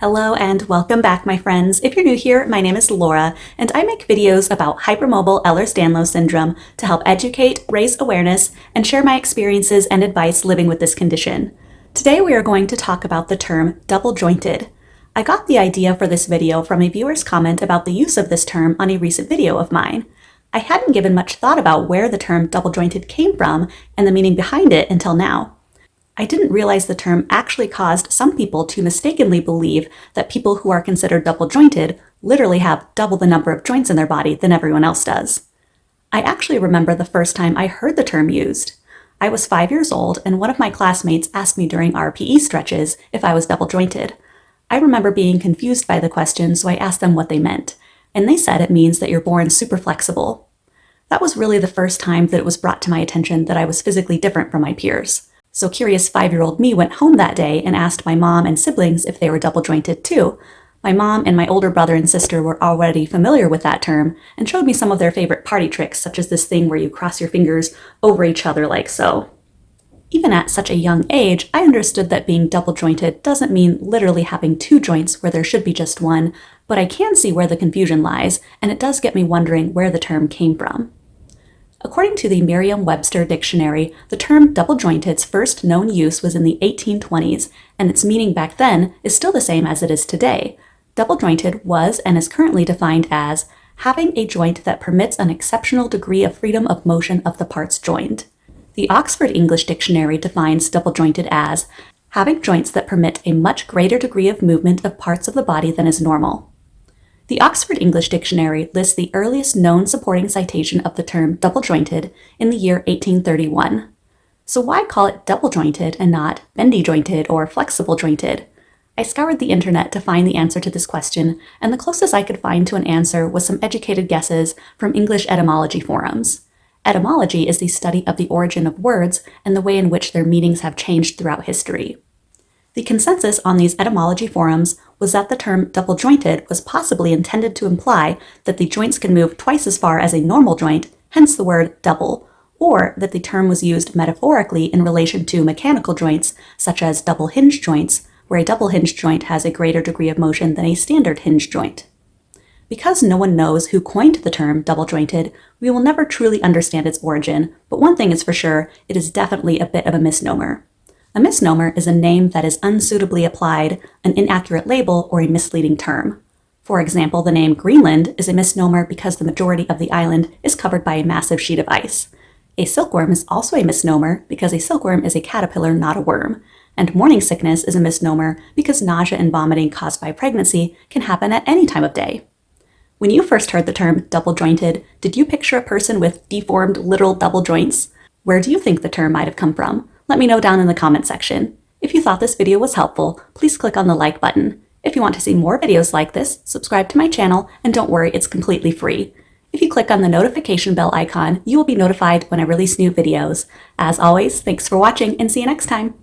Hello and welcome back, my friends. If you're new here, my name is Laura, and I make videos about hypermobile Ehlers-Danlos Syndrome to help educate, raise awareness, and share my experiences and advice living with this condition. Today we are going to talk about the term double-jointed. I got the idea for this video from a viewer's comment about the use of this term on a recent video of mine. I hadn't given much thought about where the term double-jointed came from and the meaning behind it until now. I didn't realize the term actually caused some people to mistakenly believe that people who are considered double-jointed literally have double the number of joints in their body than everyone else does. I actually remember the first time I heard the term used. I was 5 years old, and one of my classmates asked me during our PE stretches if I was double-jointed. I remember being confused by the question, so I asked them what they meant, and they said it means that you're born super flexible. That was really the first time that it was brought to my attention that I was physically different from my peers. So curious 5-year-old me went home that day and asked my mom and siblings if they were double-jointed too. My mom and my older brother and sister were already familiar with that term and showed me some of their favorite party tricks, such as this thing where you cross your fingers over each other like so. Even at such a young age, I understood that being double-jointed doesn't mean literally having two joints where there should be just one, but I can see where the confusion lies, and it does get me wondering where the term came from. According to the Merriam-Webster dictionary, the term double-jointed's first known use was in the 1820s, and its meaning back then is still the same as it is today. Double-jointed was and is currently defined as having a joint that permits an exceptional degree of freedom of motion of the parts joined. The Oxford English Dictionary defines double-jointed as having joints that permit a much greater degree of movement of parts of the body than is normal. The Oxford English Dictionary lists the earliest known supporting citation of the term double-jointed in the year 1831. So why call it double-jointed and not bendy-jointed or flexible-jointed? I scoured the internet to find the answer to this question, and the closest I could find to an answer was some educated guesses from English etymology forums. Etymology is the study of the origin of words and the way in which their meanings have changed throughout history. The consensus on these etymology forums was that the term double-jointed was possibly intended to imply that the joints can move twice as far as a normal joint, hence the word double, or that the term was used metaphorically in relation to mechanical joints, such as double hinge joints, where a double hinge joint has a greater degree of motion than a standard hinge joint. Because no one knows who coined the term double-jointed, we will never truly understand its origin, but one thing is for sure, it is definitely a bit of a misnomer. A misnomer is a name that is unsuitably applied, an inaccurate label, or a misleading term. For example, the name Greenland is a misnomer because the majority of the island is covered by a massive sheet of ice. A silkworm is also a misnomer because a silkworm is a caterpillar, not a worm. And morning sickness is a misnomer because nausea and vomiting caused by pregnancy can happen at any time of day. When you first heard the term double-jointed, did you picture a person with deformed literal double joints? Where do you think the term might have come from? Let me know down in the comment section. If you thought this video was helpful, please click on the like button. If you want to see more videos like this, subscribe to my channel, and don't worry, it's completely free. If you click on the notification bell icon, you will be notified when I release new videos. As always, thanks for watching and see you next time.